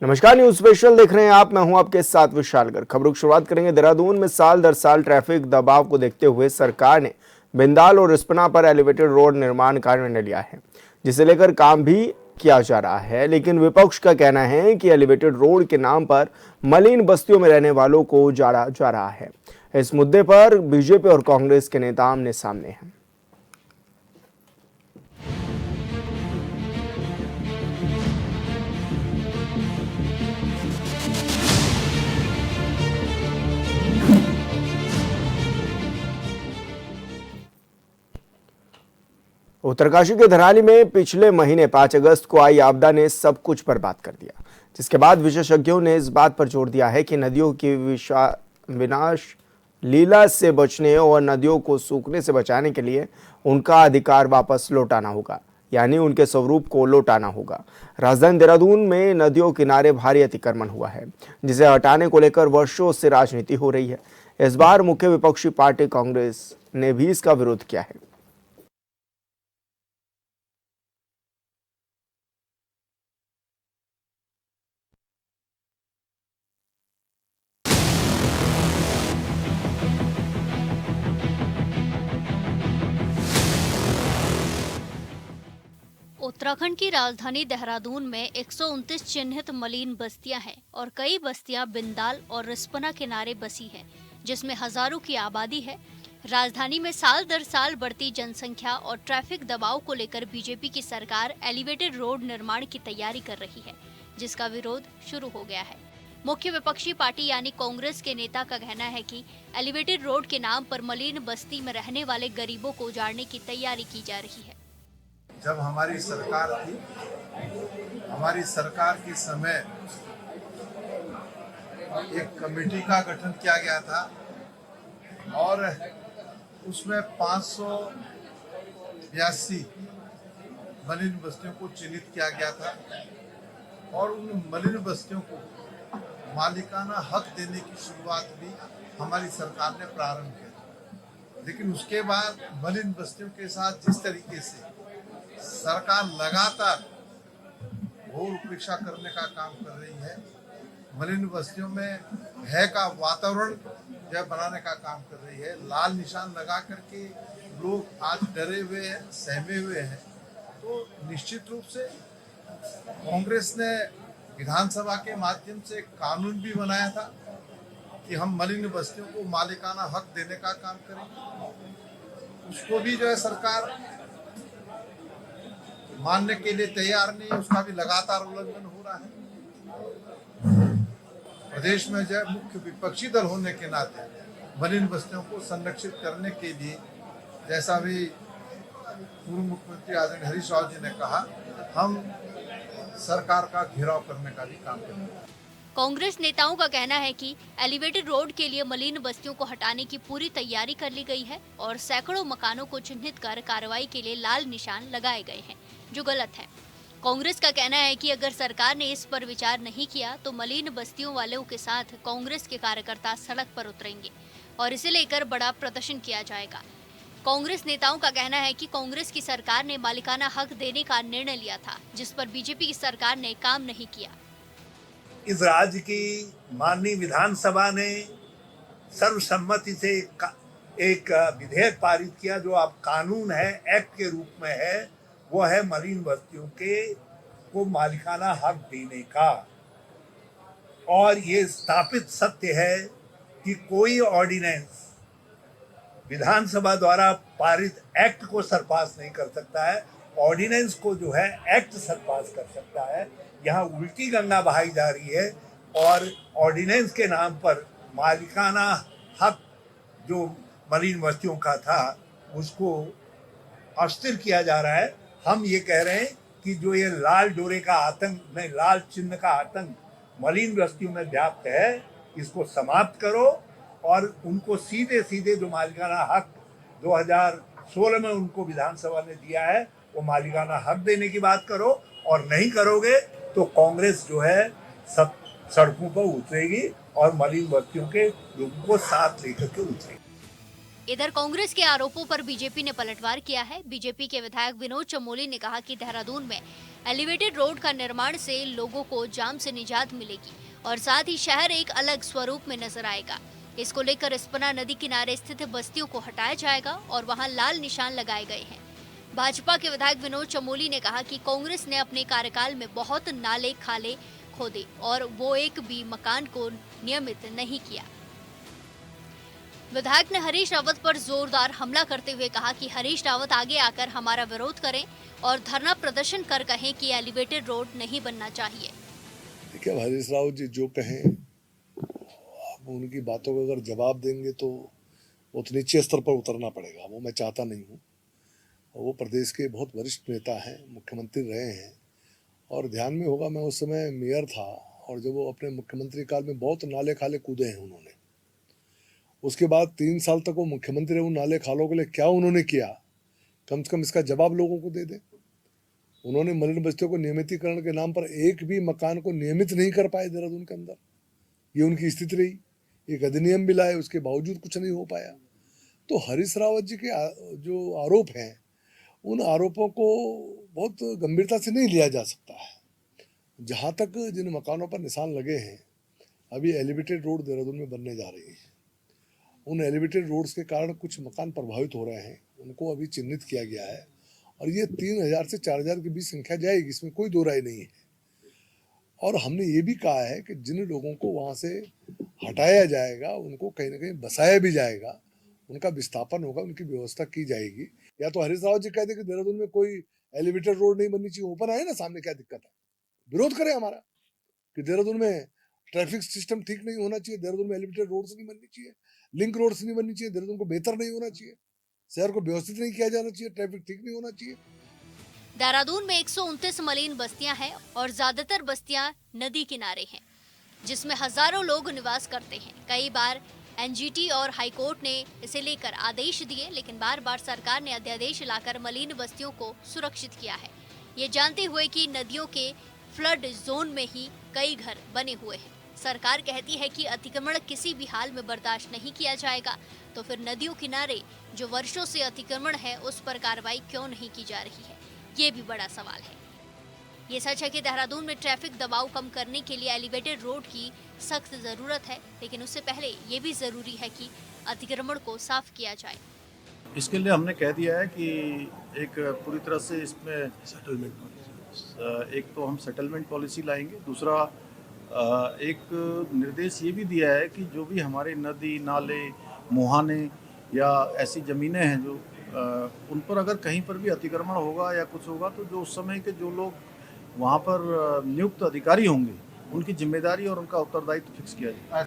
नमस्कार, news special देख रहे हैं आप। मैं हूं आपके साथ विशालगढ़। खबरों की शुरुआत करेंगे। देहरादून में साल दर साल ट्रैफिक दबाव को देखते हुए सरकार ने बिंदाल और रिस्पना पर एलिवेटेड रोड निर्माण का निर्णय लिया है, जिसे लेकर काम भी किया जा रहा है। लेकिन विपक्ष का कहना है कि एलिवेटेड रोड के नाम पर मलिन बस्तियों में रहने वालों को जाड़ा जा रहा है। इस मुद्दे पर बीजेपी और कांग्रेस के नेता आमने सामने हैं। उत्तरकाशी के धराली में पिछले महीने 5 अगस्त को आई आपदा ने सब कुछ बर्बाद कर दिया, जिसके बाद विशेषज्ञों ने इस बात पर जोर दिया है कि नदियों की विनाश लीला से बचने और नदियों को सूखने से बचाने के लिए उनका अधिकार वापस लौटाना होगा, यानी उनके स्वरूप को लौटाना होगा। राजधानी देहरादून में नदियों किनारे भारी अतिक्रमण हुआ है, जिसे हटाने को लेकर वर्षों से राजनीति हो रही है। इस बार मुख्य विपक्षी पार्टी कांग्रेस ने भी इसका विरोध किया है। उत्तराखंड की राजधानी देहरादून में 129 चिन्हित मलिन बस्तियां हैं और कई बस्तियां बिंदाल और रिस्पना किनारे बसी हैं, जिसमें हजारों की आबादी है। राजधानी में साल दर साल बढ़ती जनसंख्या और ट्रैफिक दबाव को लेकर बीजेपी की सरकार एलिवेटेड रोड निर्माण की तैयारी कर रही है, जिसका विरोध शुरू हो गया है। मुख्य विपक्षी पार्टी यानी कांग्रेस के नेता का कहना है कि एलिवेटेड रोड के नाम पर मलिन बस्ती में रहने वाले गरीबों को उजाड़ने की तैयारी की जा रही है। जब हमारी सरकार थी, हमारी सरकार के समय एक कमेटी का गठन किया गया था और उसमें 582 मलिन बस्तियों को चिन्हित किया गया था और उन मलिन बस्तियों को मालिकाना हक देने की शुरुआत भी हमारी सरकार ने प्रारंभ किया। लेकिन उसके बाद मलिन बस्तियों के साथ जिस तरीके से सरकार लगातार घोर उपेक्षा करने का काम कर रही है, मलिन बस्तियों में भय का वातावरण जो बनाने का काम कर रही है, लाल निशान लगा करके लोग आज डरे हुए हैं, सहमे हुए हैं, तो निश्चित रूप से कांग्रेस ने विधानसभा के माध्यम से कानून भी बनाया था कि हम मलिन बस्तियों को मालिकाना हक देने का काम करेंगे। उसको भी जो है सरकार मानने के लिए तैयार नहीं, उसका भी लगातार उल्लंघन हो रहा है। प्रदेश में जो मुख्य विपक्षी दल होने के नाते मलिन बस्तियों को संरक्षित करने के लिए, जैसा भी पूर्व मुख्यमंत्री आदरणीय हरीश राव जी ने कहा, हम सरकार का घेराव करने का भी काम करेंगे। कांग्रेस नेताओं का कहना है कि एलिवेटेड रोड के लिए मलिन बस्तियों को हटाने की पूरी तैयारी कर ली गई है और सैकड़ों मकानों को चिन्हित कर कार्रवाई के लिए लाल निशान लगाए गए हैं, जो गलत है। कांग्रेस का कहना है कि अगर सरकार ने इस पर विचार नहीं किया तो मलिन बस्तियों वालों के साथ कांग्रेस के कार्यकर्ता सड़क पर उतरेंगे और इसे लेकर बड़ा प्रदर्शन किया जाएगा। कांग्रेस नेताओं का कहना है कि कांग्रेस की सरकार ने मालिकाना हक देने का निर्णय लिया था, जिस पर बीजेपी की सरकार ने काम नहीं किया। इस राज्य की माननीय विधानसभा ने सर्वसम्मति से एक विधेयक पारित किया, जो अब कानून है, एक्ट के रूप में है। वो है मलिन बस्तियों को मालिकाना हक देने का। और ये स्थापित सत्य है कि कोई ऑर्डिनेंस विधानसभा द्वारा पारित एक्ट को सरपास नहीं कर सकता है। ऑर्डिनेंस को जो है एक्ट सरपास कर सकता है। यहाँ उल्टी गंगा बहाई जा रही है और ऑर्डिनेंस के नाम पर मालिकाना हक जो मलिन बस्तियों का था उसको अस्थिर किया जा रहा है। हम ये कह रहे हैं कि जो ये लाल डोरे का आतंक नहीं, लाल चिन्ह का आतंक मलिन बस्तियों में व्याप्त है, इसको समाप्त करो और उनको सीधे सीधे जो मालिकाना हक 2016 में उनको विधानसभा ने दिया है, वो मालिकाना हक देने की बात करो। और नहीं करोगे तो कांग्रेस जो है सब सड़कों पर उतरेगी और मलिन बस्तियों के लोगों को साथ लेकर के उतरेगी। इधर कांग्रेस के आरोपों पर बीजेपी ने पलटवार किया है। बीजेपी के विधायक विनोद चमोली ने कहा कि देहरादून में एलिवेटेड रोड का निर्माण से लोगों को जाम से निजात मिलेगी और साथ ही शहर एक अलग स्वरूप में नजर आएगा। इसको लेकर रिस्पना नदी किनारे स्थित बस्तियों को हटाया जाएगा और वहां लाल निशान लगाए गए हैं। भाजपा के विधायक विनोद चमोली ने कहा कि कांग्रेस ने अपने कार्यकाल में बहुत नाले खाले खोदे और वो एक भी मकान को नियमित नहीं किया। विधायक ने हरीश रावत पर जोरदार हमला करते हुए कहा कि हरीश रावत आगे आकर हमारा विरोध करें और धरना प्रदर्शन कर कहें कि एलिवेटेड रोड नहीं बनना चाहिए। देखिए, हरीश रावत जी जो कहें, अब उनकी बातों को अगर जवाब देंगे तो बहुत नीचे स्तर पर उतरना पड़ेगा। वो मैं चाहता नहीं हूँ। वो प्रदेश के बहुत वरिष्ठ नेता हैं, मुख्यमंत्री रहे हैं और ध्यान में होगा मैं उस समय मेयर था और जब वो अपने मुख्यमंत्री काल में बहुत नाले खाले कूदे हैं उन्होंने। उसके बाद 3 साल तक वो मुख्यमंत्री रहे, उन नाले खालों के लिए क्या उन्होंने किया, कम से कम इसका जवाब लोगों को दे दें। उन्होंने मलिन बस्तियों को नियमितीकरण के नाम पर एक भी मकान को नियमित नहीं कर पाए देहरादून के अंदर। ये उनकी स्थिति रही। एक अधिनियम भी लाए, उसके बावजूद कुछ नहीं हो पाया। तो हरीश रावत जी के जो आरोप हैं, उन आरोपों को बहुत गंभीरता से नहीं लिया जा सकता है। जहाँ तक जिन मकानों पर निशान लगे हैं, अभी एलिवेटेड रोड देहरादून में बनने जा रही है। उन एलिवेटेड रोड्स के कारण कुछ मकान प्रभावित हो रहे हैं, उनको अभी चिन्हित किया गया है और ये 3000 से 4000 के बीच संख्या जाएगी, इसमें कोई दो राय नहीं है। और हमने ये भी कहा है कि जिन लोगों को वहाँ से हटाया जाएगा उनको कहीं ना कहीं बसाया भी जाएगा, उनका विस्थापन होगा, उनकी व्यवस्था की जाएगी। या तो हरीश रावत जी कहते कि देहरादून में कोई एलिवेटेड रोड नहीं बननी चाहिए, ओपन आए ना सामने, क्या दिक्कत है? विरोध करें हमारा कि देहरादून में ट्रैफिक सिस्टम ठीक नहीं होना चाहिए, देहरादून में एलिवेटेड रोड्स नहीं बननी चाहिए, लिंक रोड्स नहीं बननी चाहिए, देहरादून को बेहतर नहीं होना चाहिए, शहर को व्यवस्थित नहीं किया जाना चाहिए, ट्रैफिक ठीक नहीं होना चाहिए। देहरादून में 129 मलिन बस्तियां हैं और ज्यादातर बस्तियां नदी किनारे हैं, जिसमें हजारों लोग निवास करते हैं। कई बार एनजीटी और हाईकोर्ट ने इसे लेकर आदेश दिए, लेकिन बार बार सरकार ने अध्यादेश लाकर मलिन बस्तियों को सुरक्षित किया है, ये जानते हुए कि नदियों के फ्लड जोन में ही कई घर बने हुए हैं। सरकार कहती है कि अतिक्रमण किसी भी हाल में बर्दाश्त नहीं किया जाएगा, तो फिर नदियों किनारे जो वर्षों से अतिक्रमण है उस पर कार्रवाई क्यों नहीं की जा रही है, ये भी बड़ा सवाल है। ये सच है कि देहरादून में ट्रैफिक दबाव कम करने के लिए एलिवेटेड रोड की सख्त जरूरत है, लेकिन उससे पहले ये भी जरूरी है कि अतिक्रमण को साफ किया जाए। इसके लिए हमने कह दिया है कि एक पूरी तरह से इसमें सेटलमेंट पॉलिसी, एक तो हम सेटलमेंट पॉलिसी लाएंगे, दूसरा एक निर्देश ये भी दिया है कि जो भी हमारे नदी नाले मुहाने या ऐसी ज़मीनें हैं जो उन पर अगर कहीं पर भी अतिक्रमण होगा या कुछ होगा तो जो उस समय के जो लोग वहाँ पर नियुक्त अधिकारी होंगे उनकी जिम्मेदारी और उनका उत्तरदायित्व फिक्स किया जाए।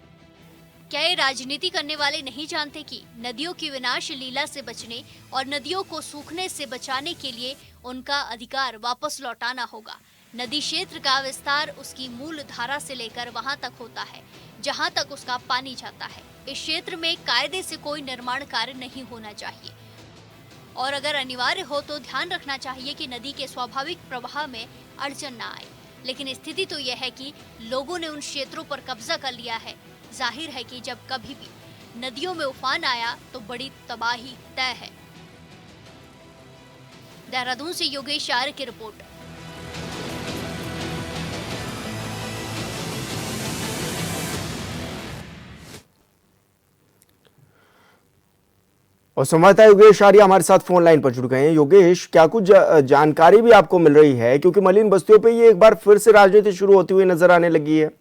क्या ये राजनीति करने वाले नहीं जानते कि नदियों की विनाश लीला से बचने और नदियों को सूखने से बचाने के लिए उनका अधिकार वापस लौटाना होगा। नदी क्षेत्र का विस्तार उसकी मूल धारा से लेकर वहां तक होता है जहां तक उसका पानी जाता है। इस क्षेत्र में कायदे से कोई निर्माण कार्य नहीं होना चाहिए और अगर अनिवार्य हो तो ध्यान रखना चाहिए कि नदी के स्वाभाविक प्रवाह में अड़चन न आए। लेकिन स्थिति तो यह है कि लोगों ने उन क्षेत्रों पर कब्जा कर लिया है। जाहिर है कि जब कभी भी नदियों में उफान आया तो बड़ी तबाही तय है। देहरादून से योगेश आर्य की रिपोर्ट। और संवाददाता योगेश आर्य हमारे साथ फोन लाइन पर जुड़ गए हैं। योगेश, क्या कुछ जानकारी भी आपको मिल रही है, क्योंकि मलिन बस्तियों पे ये एक बार फिर से राजनीति शुरू होती हुई नजर आने लगी है?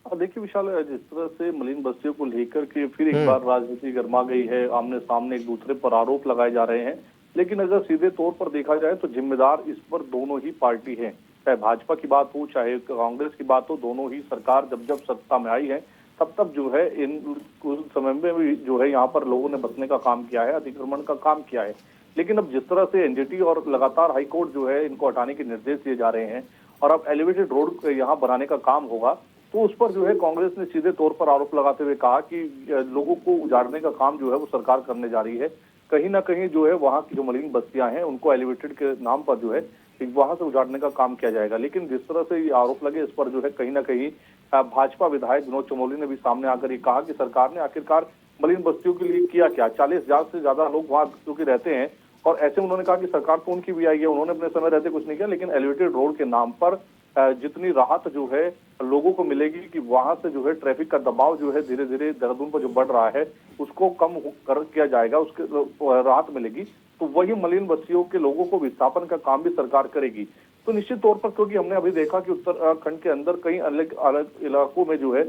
देखिए विशाल, जिस तरह से मलिन बस्तियों को लेकर के फिर एक बार राजनीति गर्मा गई है, आमने सामने एक दूसरे पर आरोप लगाए जा रहे हैं। लेकिन अगर सीधे तौर पर देखा जाए तो जिम्मेदार इस पर दोनों ही पार्टी हैं। चाहे भाजपा की बात हो चाहे कांग्रेस की बात हो, दोनों ही सरकार जब जब सत्ता में आई है तब जो है इन कुछ समय में भी जो है यहाँ पर लोगों ने बसने का काम किया है, अतिक्रमण का काम किया है। लेकिन अब जिस तरह से एनजीटी और लगातार हाईकोर्ट जो है इनको हटाने के निर्देश दिए जा रहे हैं और अब एलिवेटेड रोड यहाँ बनाने का काम होगा, तो उस पर जो है कांग्रेस ने सीधे तौर पर आरोप लगाते हुए कहा कि लोगों को उजाड़ने का काम जो है वो सरकार करने जा रही है। कहीं ना कहीं जो है वहाँ की जो मलिन बस्तियां हैं उनको एलिवेटेड के नाम पर जो है वहां से उजाड़ने का काम किया जाएगा। लेकिन जिस तरह से ये आरोप लगे, इस पर जो है कहीं ना कहीं भाजपा विधायक विनोद चमोली ने भी सामने आकर ये कहा कि सरकार ने आखिरकार मलिन बस्तियों के लिए किया क्या। 40,000 से ज्यादा लोग वहाँ क्योंकि रहते हैं और ऐसे उन्होंने कहा कि सरकार तो उनकी भी आई है, उन्होंने अपने समय रहते कुछ नहीं किया, लेकिन एलिवेटेड रोड के नाम पर जितनी राहत जो है लोगों को मिलेगी कि वहां से जो है ट्रैफिक का दबाव जो है धीरे धीरे देहरादून पर जो बढ़ रहा है उसको कम कर किया जाएगा, उसके राहत मिलेगी, तो वही मलिन बस्तियों के लोगों को विस्थापन का काम भी सरकार करेगी। तो निश्चित तौर पर, क्योंकि हमने अभी देखा कि उत्तराखंड के अंदर कई अलग अलग इलाकों में जो है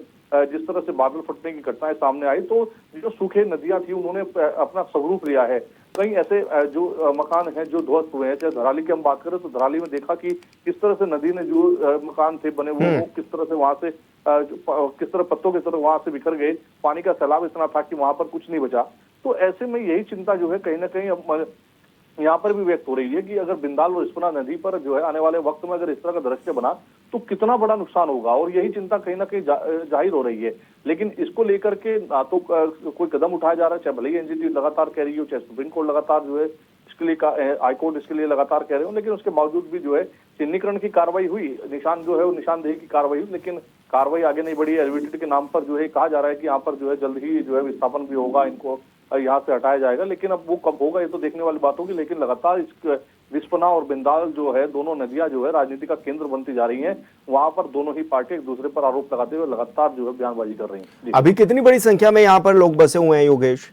जिस तरह से बादल फटने की घटनाएं सामने आई, तो जो सूखे नदियां थी उन्होंने अपना स्वरूप लिया है। कई ऐसे जो मकान हैं जो ध्वस्त हुए हैं, चाहे धराली की हम बात करें तो धराली में देखा कि किस तरह से नदी ने जो मकान थे बने वो किस तरह से वहां से किस तरह पत्तों की तरह वहां से बिखर गए, पानी का सैलाब इतना था कि वहां पर कुछ नहीं बचा। तो ऐसे में यही चिंता जो है कहीं ना कहीं यहाँ पर भी व्यक्त हो रही है कि अगर बिंदाल और रिस्पना नदी पर जो है आने वाले वक्त में अगर इस तरह का दृश्य बना तो कितना बड़ा नुकसान होगा, और यही चिंता कहीं ना कहीं जाहिर हो रही है। लेकिन इसको लेकर के ना तो कोई कदम उठाया जा रहा है, चाहे भले ही एनजीटी लगातार कह रही हो, चाहे सुप्रीम कोर्ट लगातार जो है इसके लिए हाईकोर्ट इसके लिए लगातार कह रहे हो, लेकिन उसके बावजूद भी जो है चिन्हीकरण की कार्रवाई हुई, निशान जो है वो निशानदेही की कार्रवाई हुई, लेकिन कार्रवाई आगे नहीं बढ़ी। एलिवेटेड के नाम पर जो है कहा जा रहा है कि यहाँ पर जो है जल्द ही जो है विस्थापन भी होगा, इनको यहाँ से हटाया जाएगा, लेकिन अब वो कब होगा ये तो देखने वाली बात होगी। लेकिन लगातार इस रिस्पना और बिंदाल जो है दोनों नदियां जो है राजनीति का केंद्र बनती जा रही हैं, वहां पर दोनों ही पार्टी एक दूसरे पर आरोप लगाते हुए लगातार जो है बयानबाजी कर रही हैं। अभी कितनी बड़ी संख्या में यहाँ पर लोग बसे हुए हैं योगेश?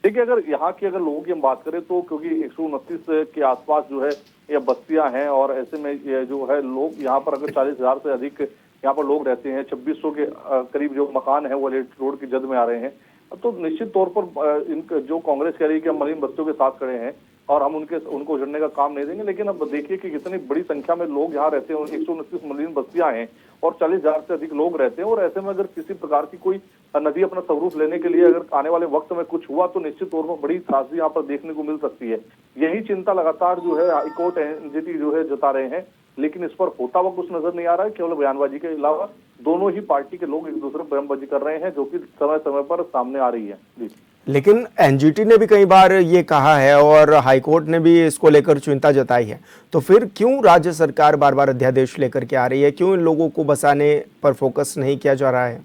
देखिए, अगर यहाँ की अगर लोगों की हम बात करें तो क्योंकि 129 के आसपास जो है ये बस्तियां हैं, और ऐसे में ये जो है लोग यहाँ पर अगर 40,000 से अधिक यहाँ पर लोग रहते हैं, 2600 के करीब जो मकान है वो रोड की जद में आ रहे हैं, तो निश्चित तौर पर जो कांग्रेस कह रही है कि हम मलिन बस्तियों के साथ खड़े हैं और हम उनको उजड़ने का काम नहीं देंगे, लेकिन अब देखिए कि कितनी बड़ी संख्या में लोग यहाँ रहते हैं, 129 मलिन बस्तियां हैं और 40,000 से अधिक लोग रहते हैं, और ऐसे में अगर किसी प्रकार की कोई नदी अपना स्वरूप लेने के लिए अगर आने वाले वक्त में कुछ हुआ तो निश्चित तौर पर बड़ी त्रासदी यहाँ पर देखने को मिल सकती है। यही चिंता लगातार जो है हाईकोर्ट एनजीटी जो है जता रहे हैं, लेकिन इस पर होता हुआ कुछ नजर नहीं आ रहा है। केवल बयानबाजी के अलावा दोनों ही पार्टी के लोग एक दूसरे पर बयानबाजी कर रहे हैं, जो कि समय समय पर सामने आ रही है। जी, लेकिन एनजीटी ने भी कई बार ये कहा है और हाईकोर्ट ने भी इसको लेकर चिंता जताई है, तो फिर क्यों राज्य सरकार बार बार अध्यादेश लेकर के आ रही है? क्यों इन लोगों को बसाने पर फोकस नहीं किया जा रहा है?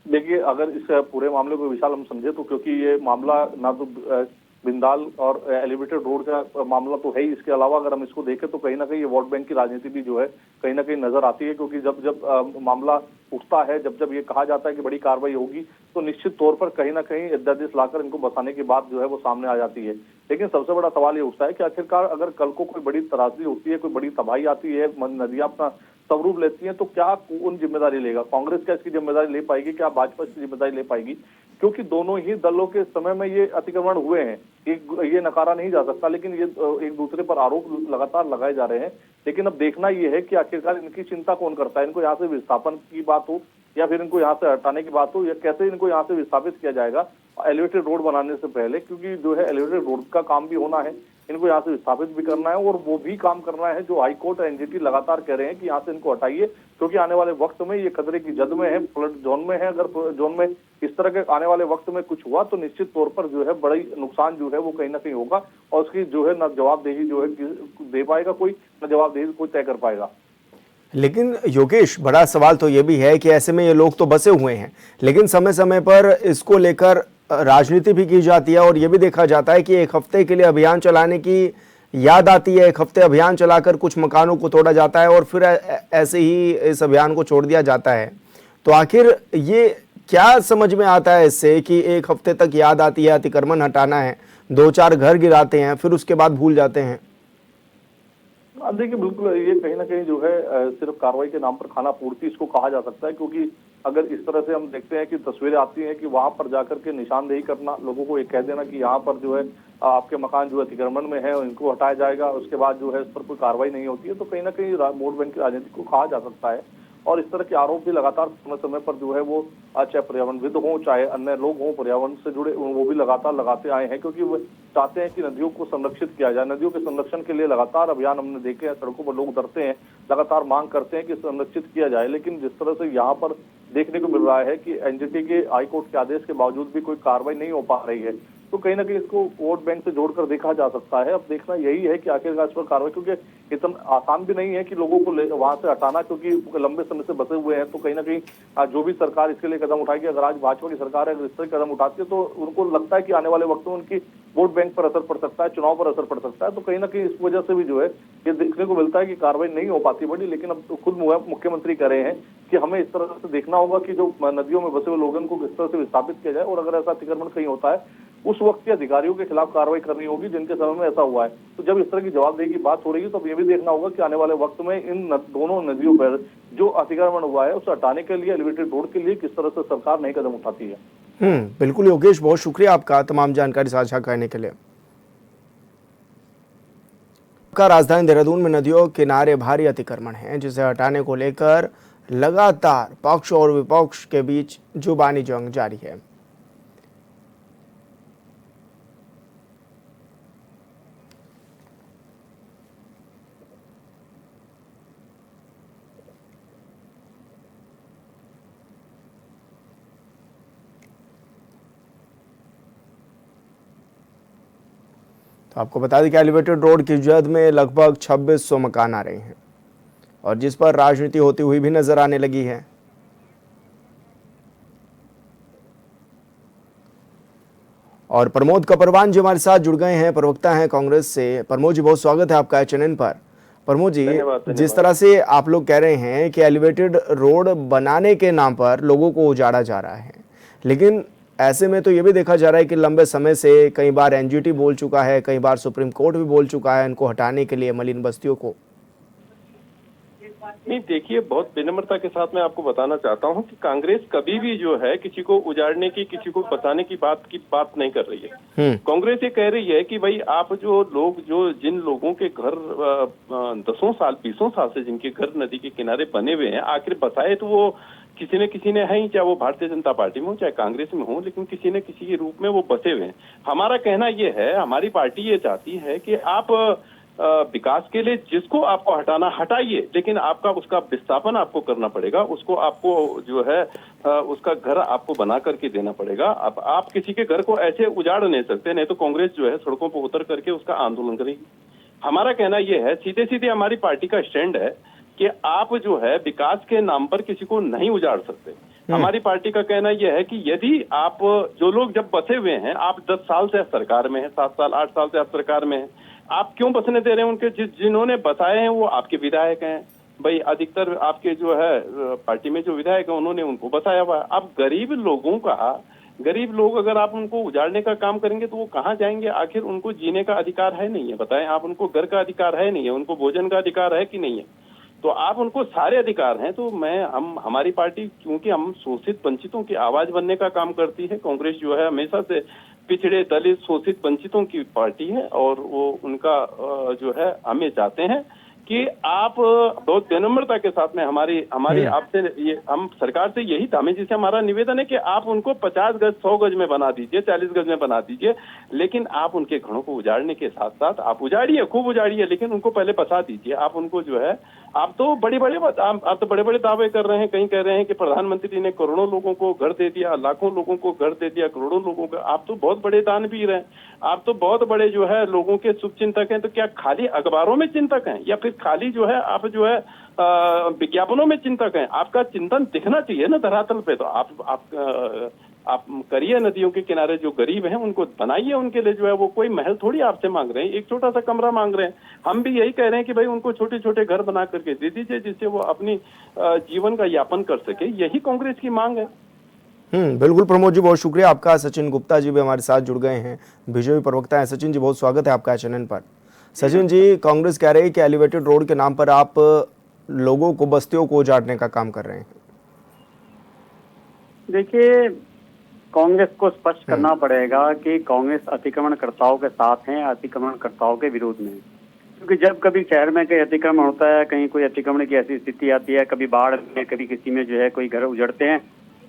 देखिए, अगर इस पूरे मामले को विशाल हम समझे तो क्योंकि ये मामला ना तो बिंदाल और एलिवेटेड रोड का मामला तो है ही, इसके अलावा अगर हम इसको देखें तो कहीं ना कहीं ये वोट बैंक की राजनीति भी जो है कहीं ना कहीं नजर आती है, क्योंकि जब जब मामला उठता है, जब जब ये कहा जाता है कि बड़ी कार्रवाई होगी, तो निश्चित तौर पर कहीं ना कहीं अध्यादेश लाकर इनको बसाने की बात जो है वो सामने आ जाती है। लेकिन सबसे बड़ा सवाल ये उठता है कि आखिरकार अगर कल को कोई बड़ी त्रासदी होती है, कोई बड़ी तबाही आती है, नदियां अपना स्वरूप लेती हैं, तो क्या कौन जिम्मेदारी लेगा? कांग्रेस क्या इसकी जिम्मेदारी ले पाएगी? क्या भाजपा इसकी जिम्मेदारी ले पाएगी? क्योंकि दोनों ही दलों के समय में ये अतिक्रमण हुए हैं, ये नकारा नहीं जा सकता, लेकिन ये एक दूसरे पर आरोप लगातार लगाए जा रहे हैं। लेकिन अब देखना ये है कि आखिरकार इनकी चिंता कौन करता है, इनको यहाँ से विस्थापन की बात हो या फिर इनको यहाँ से हटाने की बात हो, या कैसे इनको यहाँ से विस्थापित किया जाएगा एलिवेटेड रोड बनाने से पहले, क्योंकि जो है एलिवेटेड रोड का काम भी होना है, इनको यहाँ से विस्थापित भी करना है, और वो भी काम करना है जो हाईकोर्ट और एनजीटी लगातार कह रहे हैं कि यहाँ से इनको हटाइए, क्योंकि आने वाले वक्त में ये खतरे की जद में है, फ्लड जोन में है। अगर जोन में इस तरह के आने वाले वक्त में कुछ हुआ तो निश्चित तौर पर जो है बड़ी नुकसान जो है वो कहीं ना कहीं होगा, और उसकी जो है न जवाबदेही जो है दे पाएगा कोई, न जवाबदेही कोई तय कर पाएगा। लेकिन योगेश, बड़ा सवाल तो ये भी है कि ऐसे में ये लोग तो बसे हुए हैं, लेकिन समय समय पर इसको लेकर राजनीति भी की जाती है, और ये भी देखा जाता है कि एक हफ्ते के लिए अभियान चलाने की याद आती है, एक हफ्ते अभियान चलाकर कुछ मकानों को तोड़ा जाता है और फिर ऐसे ही इस अभियान को छोड़ दिया जाता है। तो आखिर ये क्या समझ में आता है इससे कि एक हफ्ते तक याद आती है, अतिक्रमण हटाना है, 2-4 घर गिराते हैं, फिर उसके बाद भूल जाते हैं? देखिए, बिल्कुल ये कहीं ना कहीं जो है सिर्फ कार्रवाई के नाम पर खाना पूर्ति इसको कहा जा सकता है, क्योंकि अगर इस तरह से हम देखते हैं कि तस्वीरें आती हैं कि वहां पर जाकर के निशानदेही करना, लोगों को ये कह देना कि यहाँ पर जो है आपके मकान जो अतिक्रमण में है इनको हटाया जाएगा, उसके बाद जो है इस पर कोई कार्रवाई नहीं होती है, तो कहीं ना कहीं वोट बैंक की राजनीति को कहा जा सकता है। और इस तरह के आरोप भी लगातार समय समय पर जो है वो चाहे पर्यावरणविद हों, चाहे अन्य लोग हों पर्यावरण से जुड़े, वो भी लगातार लगाते आए हैं, क्योंकि वो चाहते हैं कि नदियों को संरक्षित किया जाए। नदियों के संरक्षण के लिए लगातार अभियान हमने देखे हैं, सड़कों पर लोग उतरते हैं, लगातार मांग करते हैं कि संरक्षित किया जाए। लेकिन जिस तरह से यहाँ पर देखने को मिल रहा है कि एनजीटी के हाईकोर्ट के आदेश के बावजूद भी कोई कार्रवाई नहीं हो पा रही है, तो कहीं ना कहीं इसको वोट बैंक से जोड़कर देखा जा सकता है। अब देखना यही है कि आखिरकार इस पर कार्रवाई, क्योंकि इतना आसान भी नहीं है कि लोगों को वहां से हटाना, क्योंकि लंबे समय से बसे हुए हैं। तो कहीं ना कहीं जो भी सरकार इसके लिए कदम उठाएगी, अगर आज भाजपा की सरकार है अगर इस तरह कदम उठाती है तो उनको लगता है कि आने वाले वक्त में उनकी वोट बैंक पर असर पड़ सकता है, चुनाव पर असर पड़ सकता है। तो कहीं ना कहीं इस वजह से भी जो है ये देखने को मिलता है कि कार्रवाई नहीं हो पाती बड़ी। लेकिन अब तो खुद मुख्यमंत्री कह रहे हैं कि हमें इस तरह से देखना होगा कि जो नदियों में बसे हुए लोगों को किस तरह से विस्थापित किया जाए, और अगर ऐसा अतिक्रमण कहीं होता है उस वक्त के अधिकारियों के खिलाफ कार्रवाई करनी होगी जिनके समय में ऐसा हुआ है। तो जब इस तरह की जवाबदेही की बात हो रही है तो अब ये भी देखना होगा कि आने वाले वक्त में इन दोनों नदियों पर जो अतिक्रमण हुआ है उसे हटाने के लिए, एलिवेटेड रोड के लिए किस तरह से सरकार नए कदम उठाती है। बिल्कुल योगेश, बहुत शुक्रिया आपका तमाम जानकारी साझा करने के लिए। का राजधानी देहरादून में नदियों के किनारे भारी अतिक्रमण है, जिसे हटाने को लेकर लगातार पक्ष और विपक्ष के बीच जुबानी जंग जारी है। तो आपको बता दें कि एलिवेटेड रोड की जद में लगभग 2600 मकान आ रहे हैं और जिस पर राजनीति होती हुई भी नजर आने लगी है। और प्रमोद कपरवान जी हमारे साथ जुड़ गए हैं, प्रवक्ता हैं कांग्रेस से। प्रमोद जी, बहुत स्वागत है आपका चैनल पर। प्रमोद जी, जिस तरह से आप लोग कह रहे हैं कि एलिवेटेड रोड बनाने के नाम पर लोगों को उजाड़ा जा रहा है, लेकिन ऐसे में तो ये भी देखा जा रहा है कि लंबे समय से कई बार एनजीटी बोल चुका है, कई बार सुप्रीम कोर्ट भी बोल चुका है इनको हटाने के लिए, मलिन बस्तियों को। नहीं, देखिए, बहुत विनम्रता के साथ मैं आपको बताना चाहता हूं कि कांग्रेस कभी भी जो है किसी को उजाड़ने की, किसी को बचाने की बात नहीं कर रही है। कांग्रेस ये कह रही है कि भाई आप जो लोग, जो जिन लोगों के घर 10 साल 20 साल से जिनके घर नदी के किनारे बने हुए हैं, आखिर बसाए तो वो किसी ने है ही, चाहे वो भारतीय जनता पार्टी में हो चाहे कांग्रेस में हो, लेकिन किसी न किसी के रूप में वो बसे हुए हैं। हमारा कहना ये है, हमारी पार्टी ये चाहती है कि आप विकास के लिए जिसको आपको हटाना हटाइए, लेकिन आपका उसका विस्थापन आपको करना पड़ेगा, उसको आपको जो है उसका घर आपको बना करके देना पड़ेगा। अब आप किसी के घर को ऐसे उजाड़ नहीं सकते, नहीं तो कांग्रेस जो है सड़कों पर उतर करके उसका आंदोलन करेगी। हमारा कहना यह है, सीधे सीधे हमारी पार्टी का स्टैंड है कि आप जो है विकास के नाम पर किसी को नहीं उजाड़ सकते। हमारी पार्टी का कहना यह है कि यदि आप, जो लोग जब बसे हुए हैं, आप 10 साल से सरकार में है, 7 साल 8 साल से आप सरकार में है, आप क्यों बसने दे रहे हैं उनके? जिन्होंने बसाए हैं वो आपके विधायक हैं भाई, अधिकतर आपके जो है पार्टी में जो विधायक है उन्होंने उनको बसाया हुआ। अब गरीब लोग अगर आप उनको उजाड़ने का काम करेंगे तो वो कहाँ जाएंगे? आखिर उनको जीने का अधिकार है नहीं है? बताएं आप, उनको घर का अधिकार है नहीं है? उनको भोजन का अधिकार है कि नहीं है? तो आप, उनको सारे अधिकार हैं। तो हमारी पार्टी, क्योंकि हम शोषित वंचितों की आवाज बनने का काम करती है, कांग्रेस जो है हमेशा से पिछड़े दलित शोषित वंचितों की पार्टी है, और वो उनका जो है हमें चाहते हैं कि आप बहुत विनम्रता के साथ में हमारी आपसे ये, हम सरकार से यही था, हमें जिसे हमारा निवेदन है कि आप उनको 50 गज 100 गज में बना दीजिए, 40 गज में बना दीजिए, लेकिन आप उनके घरों को उजाड़ने के साथ साथ आप उजाड़िए, खूब उजाड़िए, लेकिन उनको पहले बसा दीजिए। आप उनको जो है, आप तो बड़े बड़े दावे कर रहे हैं, कहीं कह रहे हैं कि प्रधानमंत्री ने करोड़ों लोगों को घर दे दिया, लाखों लोगों को घर दे दिया, करोड़ों लोगों को। आप तो बहुत बड़े दानवीर हैं, आप तो बहुत बड़े जो है लोगों के शुभ चिंतक हैं। तो क्या खाली अखबारों में चिंतक हैं, या फिर खाली जो है आप जो है विज्ञापनों में चिंतक हैं? आपका चिंतन दिखना चाहिए ना धरातल पे। तो आप करिए, नदियों के किनारे जो गरीब हैं उनको बनाइए, उनके लिए जो है, वो कोई महल थोड़ी आपसे मांग रहे हैं, एक छोटा सा कमरा मांग रहे हैं। हम भी यही कह रहे हैं कि भाई उनको छोटे छोटे घर बना करके दे दीजिए, जिससे वो अपनी जीवन का यापन कर सके। यही कांग्रेस की मांग है। बिल्कुल प्रमोद जी, बहुत शुक्रिया आपका। सचिन गुप्ता जी भी हमारे साथ जुड़ गए हैं, बीजेपी प्रवक्ता हैं। सचिन जी, बहुत स्वागत है आपका चैनल पर। सचिन जी, कांग्रेस कह रही है कि एलिवेटेड रोड के नाम पर आप लोगों को, बस्तियों को उजाड़ने का काम कर रहे हैं। देखिए, कांग्रेस को स्पष्ट करना पड़ेगा कि कांग्रेस अतिक्रमणकर्ताओं के साथ है, अतिक्रमणकर्ताओं के विरोध में। क्योंकि जब कभी शहर में कहीं अतिक्रमण होता है, कहीं कोई अतिक्रमण की ऐसी स्थिति आती है, कभी बाढ़ में, कभी किसी में जो है कोई घर उजड़ते हैं,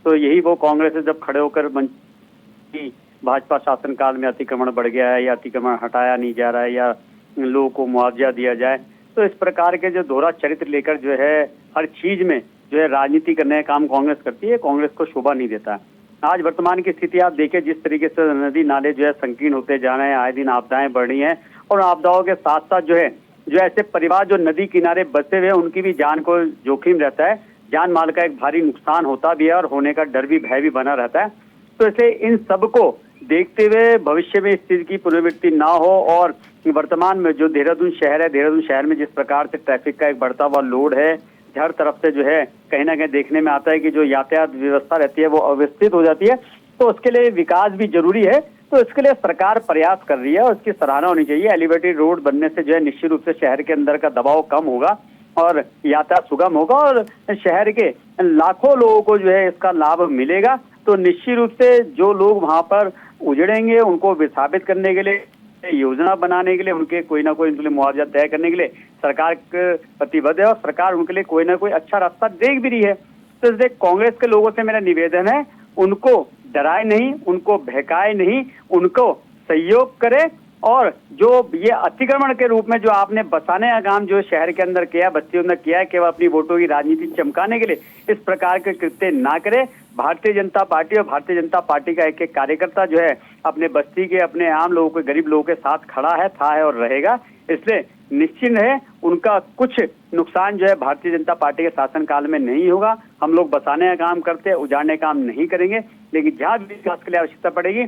तो यही वो कांग्रेस है जब खड़े होकर भाजपा शासनकाल में अतिक्रमण बढ़ गया है, या अतिक्रमण हटाया नहीं जा रहा है, या लोगों को मुआवजा दिया जाए, तो इस प्रकार के जो दोहरा चरित्र लेकर जो है हर चीज में जो है राजनीति करने का काम कांग्रेस करती है, कांग्रेस को शोभा नहीं देता। आज वर्तमान की स्थिति आप देखिए, जिस तरीके से नदी नाले जो है संकीर्ण होते जा रहे हैं, आए दिन आपदाएं बढ़ रही हैं, और आपदाओं के साथ साथ जो है जो ऐसे परिवार जो नदी किनारे बसे हुए हैं उनकी भी जान को जोखिम रहता है, जान माल का एक भारी नुकसान होता भी है और होने का डर भी, भय भी बना रहता है। तो इसलिए इन सब को देखते हुए भविष्य में इस चीज की पुनरावृत्ति ना हो, और वर्तमान में जो देहरादून शहर है, देहरादून शहर में जिस प्रकार से ट्रैफिक का एक बढ़ता हुआ लोड है, हर तरफ से जो है कहीं ना कहीं देखने में आता है कि जो यातायात व्यवस्था रहती है वो अव्यवस्थित हो जाती है। तो उसके लिए विकास भी जरूरी है, तो इसके लिए सरकार प्रयास कर रही है और उसकी सराहना होनी चाहिए। एलिवेटेड रोड बनने से जो है निश्चित रूप से शहर के अंदर का दबाव कम होगा और यातायात सुगम होगा और शहर के लाखों लोगों को जो है इसका लाभ मिलेगा। तो निश्चित रूप से जो लोग वहां पर उजड़ेंगे उनको विस्थापित करने के लिए, योजना बनाने के लिए, उनके कोई ना कोई उनके लिए मुआवजा तय करने के लिए सरकार प्रतिबद्ध है और सरकार उनके लिए कोई ना कोई अच्छा रास्ता देख भी रही है। तो इसलिए कांग्रेस के लोगों से मेरा निवेदन है, उनको डराए नहीं, उनको बहकाए नहीं, उनको सहयोग करे, और जो ये अतिक्रमण के रूप में जो आपने बसाने का काम जो शहर के अंदर किया, बस्तियों में किया है, केवल अपनी वोटों की राजनीति चमकाने के लिए इस प्रकार के कृत्य ना करे। भारतीय जनता पार्टी और भारतीय जनता पार्टी का एक एक कार्यकर्ता जो है अपने बस्ती के, अपने आम लोगों के, गरीब लोगों के साथ खड़ा है, था है और रहेगा। इसलिए निश्चिंत है, उनका कुछ नुकसान जो है भारतीय जनता पार्टी के शासनकाल में नहीं होगा। हम लोग बसाने का काम करते हैं, उजाड़ने का काम नहीं करेंगे, लेकिन जहां भी विकास के लिए आवश्यकता पड़ेगी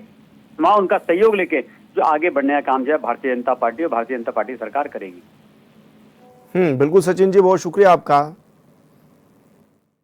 वहां उनका सहयोग लेके जो आगे बढ़ने का काम जो है भारतीय जनता पार्टी और भारतीय जनता पार्टी सरकार करेगी। बिल्कुल सचिन जी, बहुत शुक्रिया आपका।